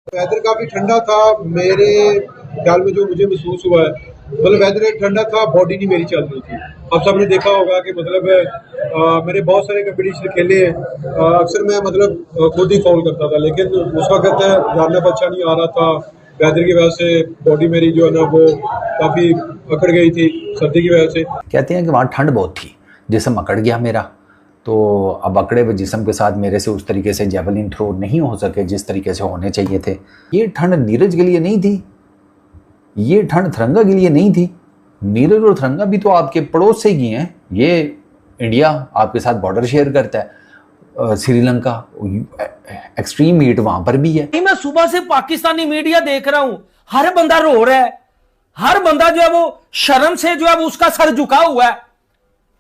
Weather काफी ठंडा था मेरे ख्याल में, जो मुझे महसूस हुआ है। मतलब वेदर ठंडा था, बॉडी नहीं मेरी चल रही थी। अब सबने देखा होगा कि मतलब मैंने बहुत सारे कंपटीशन खेले हैं। अक्सर मैं मतलब खुद ही फॉल करता था, लेकिन उस वक्त रनअप अच्छा नहीं आ रहा था। वेदर की वजह से बॉडी मेरी जो है ना वो काफी अकड़ गई थी सर्दी की वजह से। कहते हैं कि वहाँ ठंड बहुत थी, जिस्म अकड़ गया मेरा। तो अब अकड़े हुए जिस्म के साथ मेरे से उस तरीके से जेवलिन थ्रो नहीं हो सके जिस तरीके से होने चाहिए थे। ये ठंड नीरज के लिए नहीं थी, ये ठंड तिरंगा के लिए नहीं थी। नीरज और तिरंगा भी तो आपके पड़ोस से ही हैं। ये इंडिया आपके साथ बॉर्डर शेयर करता है, श्रीलंका, एक्सट्रीम हीट वहां पर भी है। मैं सुबह से पाकिस्तानी मीडिया देख रहा हूं, हर बंदा रो रहा है, हर बंदा जो है वो शर्म से जो है वो उसका सर झुका हुआ है।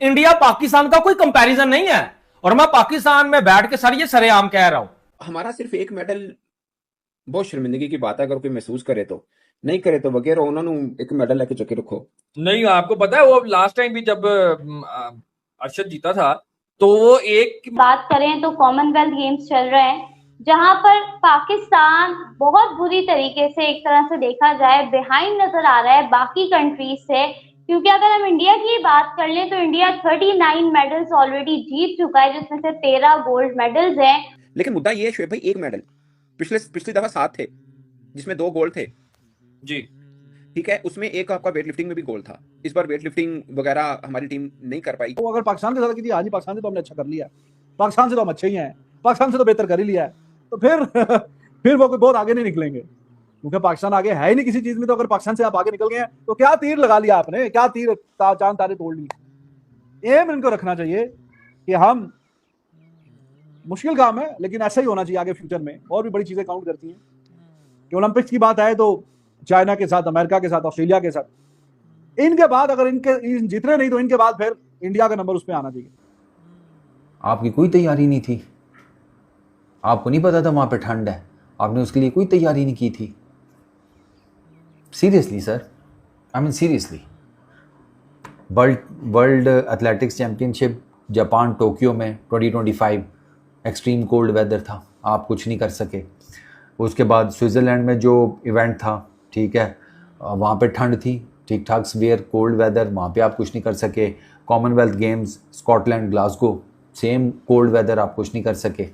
इंडिया पाकिस्तान का कोई कंपैरिजन नहीं है, और मैं पाकिस्तान में बैठ के सर ये सरेआम कह रहा हूं। हमारा सिर्फ एक मेडल बहुत शर्मिंदगी की बात है, अगर कोई महसूस करे तो। नहीं करे तो वगैरह उन्होंने एक मेडल लेके चुके रखो। नहीं, आपको पता है वो लास्ट टाइम भी जब अरशद जीता था तो वो एक बात करें तो कॉमनवेल्थ गेम्स चल रहे हैं, जहां पर पाकिस्तान बहुत बुरी तरीके से, एक तरह से देखा जाए, बिहाइंड नजर आ रहा है बाकी कंट्रीज से। क्योंकि अगर हम इंडिया की बात कर लें तो इंडिया 39 मेडल्स ऑलरेडी जीत चुका है, जिसमें से 13 गोल्ड मेडल्स हैं। लेकिन मुद्दा ये है शोएब भाई, एक मेडल पिछली दफा 7 थे जिसमें 2 गोल्ड थे जी, ठीक है, उसमें एक आपका वेट लिफ्टिंग में भी गोल्ड था। इस बार वेट लिफ्टिंग वगैरह हमारी टीम नहीं कर पाई। वो अगर पाकिस्तान के साथ की थी, आज ही पाकिस्तान से तो हमने अच्छा कर लिया, पाकिस्तान से तो हम अच्छे ही हैं, पाकिस्तान से तो बेहतर कर ही लिया है, तो फिर फिर वो कोई बहुत आगे नहीं निकलेंगे, क्योंकि पाकिस्तान आगे है ही नहीं किसी चीज में। तो अगर पाकिस्तान से आप आगे निकल गए हैं तो क्या तीर लगा लिया आपने, क्या तीर चांद तारे तोड़ लिए। एम इनको रखना चाहिए कि हम, मुश्किल काम है लेकिन ऐसा ही होना चाहिए आगे फ्यूचर में। और भी बड़ी चीजें काउंट करती हैं कि ओलंपिक्स की बात आए तो चाइना के साथ, अमेरिका के साथ, ऑस्ट्रेलिया के साथ, इनके बाद अगर इनके जीतने नहीं तो इनके बाद फिर इंडिया का नंबर उस पर आना चाहिए। आपकी कोई तैयारी नहीं थी, आपको नहीं पता था वहां पे ठंड है, आपने उसके लिए कोई तैयारी नहीं की थी। Seriously sir, I mean seriously. World athletics championship Japan Tokyo में 2025 एक्सट्रीम कोल्ड वेदर था, आप कुछ नहीं कर सके। उसके बाद स्विट्ज़रलैंड में जो इवेंट था, ठीक है, वहाँ पे ठंड थी, ठीक ठाक सवेयर कोल्ड वेदर, वहाँ पे आप कुछ नहीं कर सके। Commonwealth Games Scotland Glasgow, same cold weather, आप कुछ नहीं कर सके।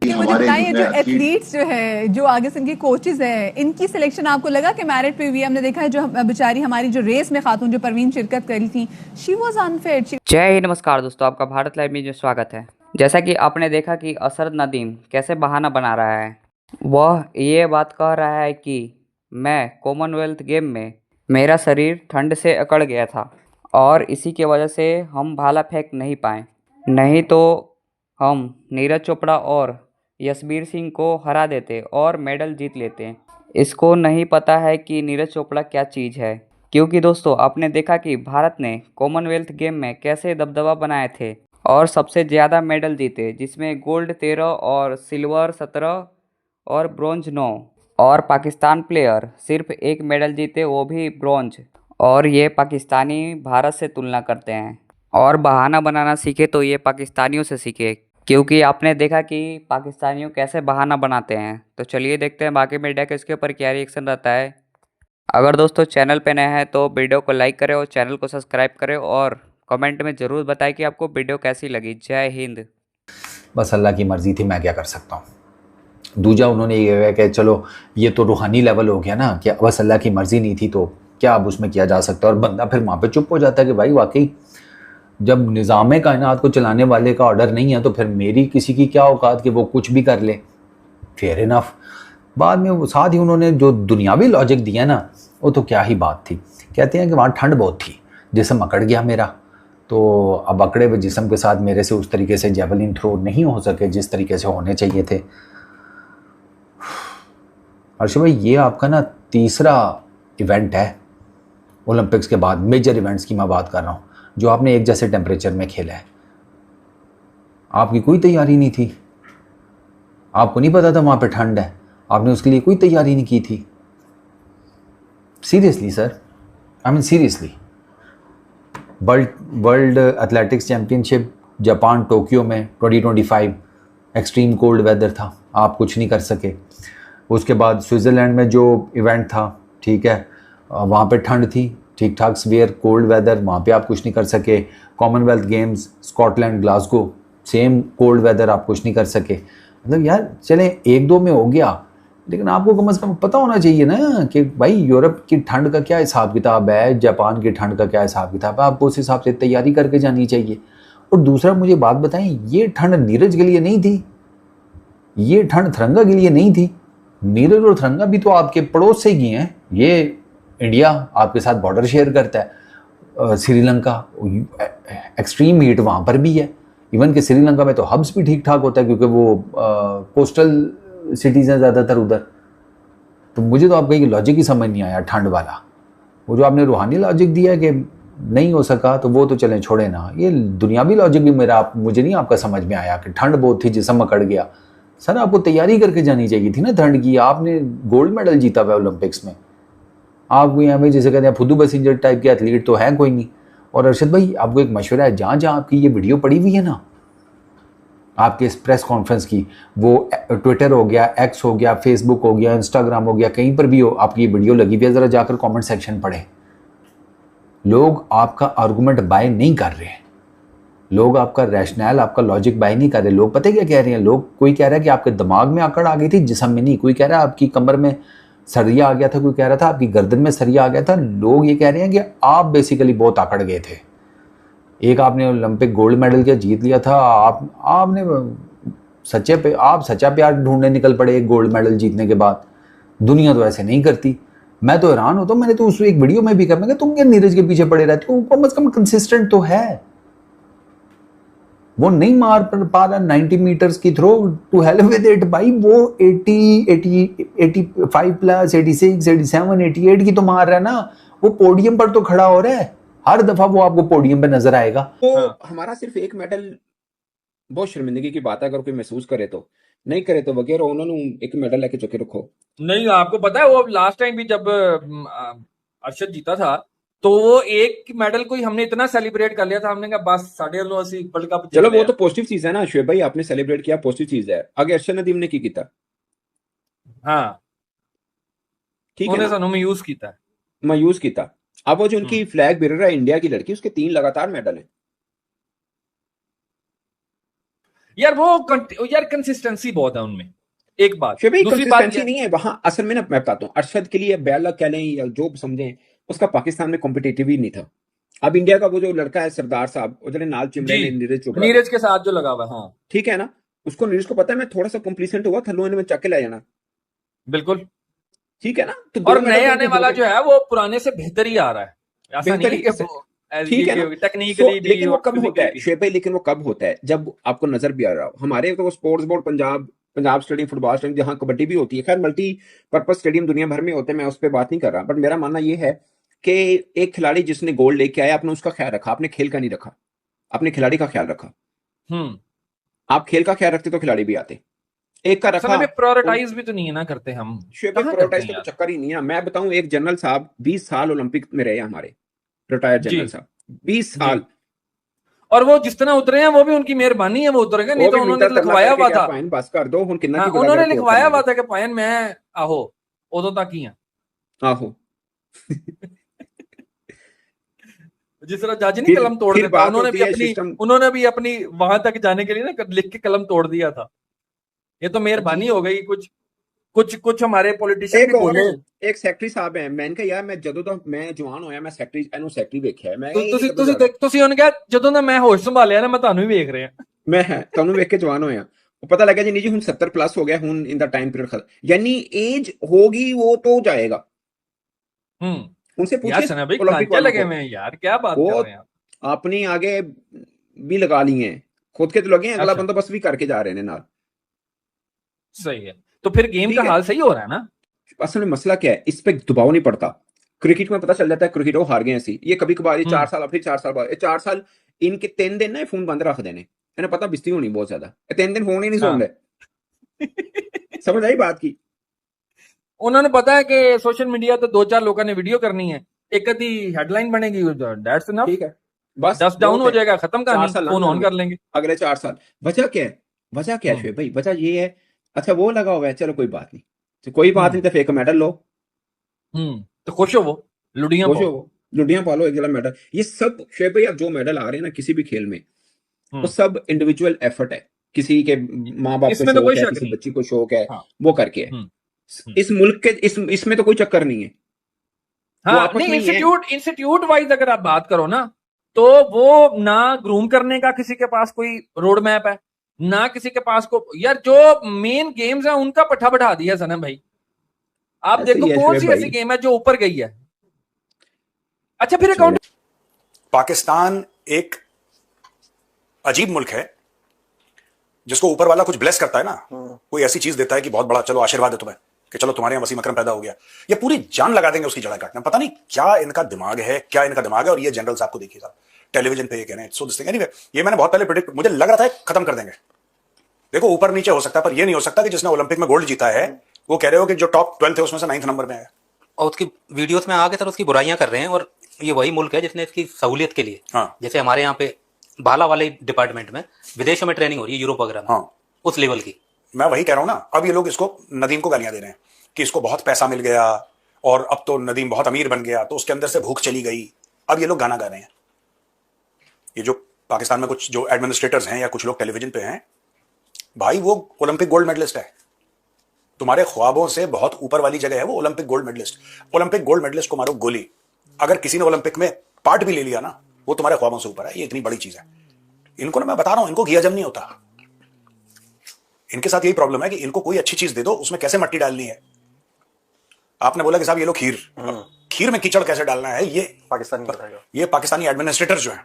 मुझे बताइए, जो एथलीट्स जो है, जो आगे से इनके कोचेज हैं, इनकी सिलेक्शन आपको लगा कि मेरिट पे हुई? हमने देखा है जो बेचारी हमारी जो रेस में खातून जो परवीन शिरकत करी थी, शी वाज अनफेयर। जय हिंद, नमस्कार दोस्तों, आपका भारत लाइव में जो स्वागत है। जैसा कि आपने देखा कि असरद नदीम कैसे बहाना बना रहा है, वह ये बात कह रहा है कि मैं कॉमनवेल्थ गेम में मेरा शरीर ठंड से अकड़ गया था और इसी के वजह से हम भाला फेंक नहीं पाए, नहीं तो हम नीरज चोपड़ा और यशवीर सिंह को हरा देते और मेडल जीत लेते। इसको नहीं पता है कि नीरज चोपड़ा क्या चीज़ है, क्योंकि दोस्तों आपने देखा कि भारत ने कॉमनवेल्थ गेम में कैसे दबदबा बनाए थे और सबसे ज़्यादा मेडल जीते, जिसमें गोल्ड 13 और सिल्वर 17 और ब्रॉन्ज 9, और पाकिस्तान प्लेयर सिर्फ एक मेडल जीते, वो भी ब्रॉन्ज। और ये पाकिस्तानी भारत से तुलना करते हैं, और बहाना बनाना सीखे तो ये पाकिस्तानियों से सीखे, क्योंकि आपने देखा कि पाकिस्तानियों कैसे बहाना बनाते हैं। तो चलिए देखते हैं बाकी मीडिया के इसके ऊपर क्या रिएक्शन रहता है। अगर दोस्तों चैनल पे नए हैं तो वीडियो को लाइक करें और चैनल को सब्सक्राइब करें, और कमेंट में ज़रूर बताएं कि आपको वीडियो कैसी लगी। जय हिंद। बस अल्लाह की मर्ज़ी थी, मैं क्या कर सकता हूँ। दूजा उन्होंने ये कहा कि चलो ये तो रूहानी लेवल हो गया ना, कि बस अल्लाह की मर्ज़ी नहीं थी तो क्या अब उसमें किया जा सकता है। और बंदा फिर वहाँ पे चुप हो जाता है कि भाई वाकई जब निज़ाम कायनात को चलाने वाले का ऑर्डर नहीं है तो फिर मेरी किसी की क्या औकात कि वो कुछ भी कर ले। Fair enough. बाद में वो साथ ही उन्होंने जो दुनियावी लॉजिक दिया ना, वो तो क्या ही बात थी। कहते हैं कि वहाँ ठंड बहुत थी, जिस्म अकड़ गया मेरा, तो अब अकड़े हुए जिस्म के साथ मेरे से उस तरीके से जेवलिन थ्रो नहीं हो सके जिस तरीके से होने चाहिए थे। अर्शद भाई, ये आपका ना तीसरा इवेंट है ओलंपिक्स के बाद, मेजर इवेंट्स की मैं बात कर रहा हूँ, जो आपने एक जैसे टेम्परेचर में खेला है। आपकी कोई तैयारी नहीं थी, आपको नहीं पता था वहाँ पे ठंड है, आपने उसके लिए कोई तैयारी नहीं की थी। Seriously sir, I mean seriously. World athletics championship Japan Tokyo में 2025 एक्सट्रीम कोल्ड वेदर था, आप कुछ नहीं कर सके। उसके बाद स्विट्ज़रलैंड में जो इवेंट था, ठीक है, वहाँ पे ठंड थी, ठीक ठाक सवेयर कोल्ड वेदर, वहाँ पे आप कुछ नहीं कर सके। Commonwealth Games Scotland Glasgow, same cold weather, आप कुछ नहीं कर सके। मतलब यार चलें एक दो में हो गया, लेकिन आपको कम से कम पता होना चाहिए ना कि भाई यूरोप की ठंड का क्या हिसाब किताब है, जापान की ठंड का क्या हिसाब किताब है, आपको उस हिसाब से तैयारी करके जानी चाहिए। और दूसरा मुझे बात बताएं, ये ठंड नीरज के लिए नहीं थी, ये ठंड थरंगा के लिए नहीं थी। नीरज और थरंगा भी तो आपके पड़ोस से ही हैं, ये इंडिया आपके साथ बॉर्डर शेयर करता है। श्रीलंका एक्सट्रीम हीट वहाँ पर भी है, इवन कि श्रीलंका में तो हब्स भी ठीक ठाक होता है क्योंकि वो कोस्टल सिटीज़ हैं ज़्यादातर उधर। तो मुझे तो आपका ये लॉजिक ही समझ नहीं आया ठंड वाला। वो जो आपने रूहानी लॉजिक दिया कि नहीं हो सका तो वो तो चलें छोड़े ना, ये दुनियावी लॉजिक भी मुझे नहीं आपका समझ में आया कि ठंड बहुत थी जिसम अकड़ गया। सर आपको तैयारी करके जानी चाहिए थी ना ठंड की। आपने गोल्ड मेडल जीता हुआ ओलंपिक्स में, आपको यहाँ पे जैसे कहते हैं फुद्दू पैसेंजर टाइप के एथलीट तो है कोई नहीं। और अरशद भाई आपको एक मशवरा है, जहाँ जहाँ आपकी ये वीडियो पड़ी हुई है ना आपके इस प्रेस कॉन्फ्रेंस की, वो ट्विटर हो गया, एक्स हो गया, फेसबुक हो गया, इंस्टाग्राम हो गया, कहीं पर भी हो आपकी ये वीडियो लगी हुई है, ज़रा जाकर कमेंट सेक्शन पढ़ें। लोग आपका आर्गूमेंट बाय नहीं कर रहे हैं, लोग आपका रैशनल, आपका लॉजिक बाय नहीं कर रहे। लोग पता है क्या कह रहे हैं, लोग कोई कह रहा है कि आपके दिमाग में आकड़ आ गई थी जिस्म में नहीं, कोई कह रहा है आपकी कमर में सरिया आ गया था, कोई कह रहा था आपकी गर्दन में सरिया आ गया था। लोग ये कह रहे हैं कि आप बेसिकली बहुत आकड़ गए थे। एक आपने ओलंपिक गोल्ड मेडल क्या जीत लिया था, आपने आप सच्चा प्यार ढूंढने निकल पड़े एक गोल्ड मेडल जीतने के बाद। दुनिया तो ऐसे नहीं करती। मैं तो हैरान होता हूँ, मैंने तो उस एक वीडियो में भी कहा, मैं तुम क्या नीरज के पीछे पड़े रहते हो, कम से कम कंसिस्टेंट तो है। वो नहीं मार पा रहा 90 मीटर्स की throw, to hell with it भाई। वो 85 प्लस 86 87 88 की तो मार रहा है ना, वो पोडियम पर तो खड़ा हो रहा है। हर दफा वो आपको पोडियम पे नजर आएगा। तो हमारा सिर्फ एक मेडल बहुत शर्मिंदगी की बात है, अगर कोई महसूस करे तो, नहीं करे तो वगैरह उन्होंने एक मेडल लेके चुके रखो। नहीं आपको पता है वो लास्ट टाइम भी जब अरशद जीता था तो वो एक मेडल को ही हमने इतना सेलिब्रेट कर लिया था, हमने कहा बस 8.5 वर्ल्ड कप। चलो वो तो पॉजिटिव चीज है ना शुएब भाई, आपने सेलिब्रेट किया, पॉजिटिव चीज है। आगे अर्शद नदीम ने की किया, हाँ ठीक है, उन्हें यूज किया, मायूस किया। अब वो जो उनकी फ्लैग बेरर है इंडिया की लड़की, उसके 3 लगातार मेडल है यार। वो यार कंसिस्टेंसी बहुत है उनमें, एक बात। दूसरी बात नहीं है वहां असल में ना, मैं बताता हूँ, अरशद के लिए बैला कह लें या जो समझें, उसका पाकिस्तान में कॉम्पिटिटिव ही नहीं था। अब इंडिया का वो जो लड़का है सरदार साहब, वो जो नाल चिमड़े ने नीरज चोपड़ा, नीरज के साथ जो लगा हुआ, हाँ ठीक है ना, उसको नीरज को पता है मैं थोड़ा सा कॉम्प्लीसेंट हुआ, थल्लो में चक के ले जाना, बिल्कुल ठीक है ना। तो और नए आने वाला जो है वो पुराने से बेहतर ही आ रहा है, ऐसा नहीं कि ठीक है ना, टेक्निकली भी। लेकिन वो कब होता है शुएब भाई, लेकिन वो कब होता है जब आपको नजर भी आ रहा हो। हमारे तो sports board Punjab stadium, football stadium, जहां कबड्डी भी होती है, खैर मल्टी पर्पज स्टेडियम दुनिया भर में होते हैं, मैं उस पर बात नहीं कर रहा, बट मेरा मानना यह है कि एक खिलाड़ी जिसने गोल्ड लेके आया, आपने उसका ख्याल रखा, आपने खेल का नहीं रखा, आपने खिलाड़ी का ख्याल रखा। आप खेल का ख्याल रखते तो खिलाड़ी भी आते। एक का रखा, प्रायोरिटाइज भी तो नहीं है ना करते हम, प्रायोरिटाइज का तो चक्कर ही नहीं है। मैं बताऊं, एक जनरल साहब 20 साल ओलंपिक में रहे, हमारे रिटायर्ड जनरल साहब 20 साल, और वो जिस तरह उतरे हैं वो भी उनकी मेहरबानी है, वो उतरेंगे, नहीं तो उन्होंने लिखवाया हुआ था, बस कर दो उन्होंने लिखवाया हुआ था कि पायन मैं आहो उदों तक ही आहो जिस तरह जज नहीं कलम तोड़ देता, उन्होंने भी अपनी वहां तक जाने के लिए ना लिख के कलम तोड़ दिया था। ये तो मेहरबानी हो गई। कुछ हमारे पॉलिटिशियन भी बोले, एक सेक्रेटरी साहब है, मैंने कहा यार मैं जदों तो मैं जवान होया मैं सेक्रेटरी वेख्या, मैं ਤੁਸੀਂ ਉਹਨੇ ਕਿਹਾ ਜਦੋਂ ਦਾ ਮੈਂ ਹੋਸ਼ ਸੰਭਾਲਿਆ ਨਾ ਮੈਂ ਤੁਹਾਨੂੰ ਹੀ ਵੇਖ ਰਿਹਾ, ਮੈਂ ਤੁਹਾਨੂੰ ਵੇਖ ਕੇ ਜਵਾਨ ਹੋਇਆ। ਉਹ ਪਤਾ ਲੱਗਾ ਜੀ ਨਹੀਂ ਜੀ ਹੁਣ 70 प्लस हो गया, ਹੁਣ इन द टाइम पीरियड, यानी एज होगी वो तो जाएगा। उनसे पूछिए क्या लगे हुए हैं यार, क्या बात कर रहे हैं आप। अपनी आगे भी लगा लिए हैं, खुद के तो लगे हैं, अगला बंदा बस भी करके जा रहे हैं नाल। सही है, तो फिर गेम का हाल सही हो रहा है ना। असल में मसला क्या है, इस पे दबाव नहीं पड़ता। क्रिकेट में पता चल जाता है क्रिकेट वो हार गए ऐसी, ये कभी कभार 4 साल फिर 4 साल बाद, 4 साल इनके 3 दिन ना फोन बंद रख देने, इन्हें पता बिस्ती होनी बहुत ज्यादा, 3 दिन फोन ही नहीं सुन रहे। समझ आई बात की। उन्होंने पता है कि सोशल मीडिया तो 2-4 लोगों ने वीडियो करनी है, एक आधी हेडलाइन बनेगी, दैट्स इनफ, ठीक है, बस डस्ट डाउन हो जाएगा, खत्म कहानी, फोन ऑन कर लेंगे अगले 4 साल। वजह क्या है शुएब भाई, वजह ये है, अच्छा वो लगा हुआ है, चलो कोई बात नहीं, तो कोई बात नहीं, तो फेक मेडल लो, तो खुश हो वो, लुडियां खुश पाओ। हो, लुडियां पालो, एक गिला मेडल। ये सब शेब भाई, अब जो मेडल आ रहे हैं ना किसी भी खेल में, वो सब इंडिविजुअल एफर्ट है। किसी के माँ बाप को इसमें तो कोई शौक है, शक किसी नहीं। बच्ची को शौक है, हाँ। वो करके है। इस मुल्क के इसमें तो कोई चक्कर नहीं है। वो हाँ, आपस नहीं, में ही है। इंस्टीट्यूट वाइज अगर आप बात करो ना, तो वो ना ग्रूम करने का किसी के पास कोई रोड मैप है, ना किसी के पास को, यार जो मेन गेम्स है उनका पट्टा बढ़ा दिया सनम भाई। आप ऐसे देखो ही है कौन शुएब सी भाई। ऐसी गेम है जो ऊपर गई है। अच्छा, फिर अकाउंट पाकिस्तान एक अजीब मुल्क है जिसको ऊपर वाला कुछ ब्लेस करता है ना, कोई ऐसी चीज देता है कि बहुत बड़ा, चलो आशीर्वाद है तुम्हें कि चलो तुम्हारे यहाँ वसीम अकरम पैदा हो गया, ये पूरी जान लगा देंगे उसकी जड़ा काटना। पता नहीं क्या इनका दिमाग है, क्या इनका दिमाग है। और ये जनरल साहब को देखिए साहब, टेलीविजन पे ये कह रहे हैं, सो दिस थिंग। एनीवे, ये मैंने बहुत पहले प्रेडिक्ट, मुझे लग रहा था खत्म कर देंगे। देखो ऊपर नीचे हो सकता है, पर ये नहीं हो सकता कि जिसने ओलंपिक में गोल्ड जीता है वो कह रहे हो कि जो टॉप 12 थे उसमें से 9th नंबर में है। और उसकी वीडियोस में आगे सर उसकी बुराइयां कर रहे हैं। और ये वही मुल्क है जिसने इसकी सहूलियत के लिए, हाँ। जैसे हमारे यहाँ पे भाला वाले डिपार्टमेंट में विदेशों में ट्रेनिंग हो रही है, यूरोप वगैरह में, हाँ। उस लेवल की। मैं वही कह रहा हूं ना, अब ये लोग इसको, नदीम को गालियां दे रहे हैं कि इसको बहुत पैसा मिल गया और अब तो नदीम बहुत अमीर बन गया, तो उसके अंदर से भूख चली गई। अब ये लोग गाना गा रहे हैं। ये जो पाकिस्तान में कुछ जो एडमिनिस्ट्रेटर्स हैं या कुछ लोग टेलीविजन पे हैं, भाई वो ओलंपिक गोल्ड मेडलिस्ट है, तुम्हारे ख्वाबों से बहुत ऊपर वाली जगह है वो Olympic gold medallist. Olympic gold medallist को मारो गोली, अगर किसी ने ओलंपिक में पार्ट भी ले लिया ना, वो तुम्हारे ख्वाबों से ऊपर है। ये इतनी बड़ी चीज है। इनको ना मैं बता रहा हूं, इनको घी हजम नहीं होता। इनके साथ यही प्रॉब्लम है कि इनको कोई अच्छी चीज दे दो, उसमें कैसे मट्टी डालनी है। आपने बोला कि साहब ये लो खीर, खीर में कीचड़ कैसे डालना है, ये पाकिस्तानी एडमिनिस्ट्रेटर जो है।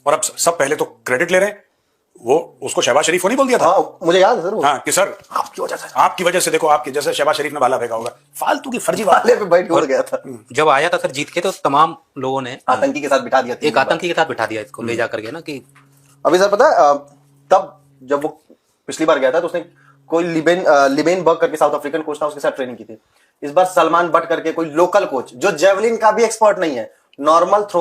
और अब सब पहले तो क्रेडिट ले रहे हैं। वो उसको शहबाज शरीफ को नहीं बोल दिया था? हाँ, मुझे याद है सर वो। हाँ, कि सर आपकी वजह से देखो, आपकी जैसे शहबाज शरीफ ने भाला फेंका होगा, फालतू की फर्जी बात पे बैठ के उड़ गया था। जब आया था सर जीत के, तो तमाम लोगों ने आतंकी के साथ बिठा दिया, एक आतंकी के साथ बिठा दिया इसको ले जाकर के ना। कि अभी सर पता है, तब जब वो पिछली बार गया था तो उसने कोई लिबेन बर्ग करके साउथ अफ्रीकन कोच था, उसके साथ ट्रेनिंग की थी। इस बार सलमान बट करके कोई लोकल कोच जो जेवलिन का भी एक्सपर्ट नहीं है, नॉर्मल थ्रो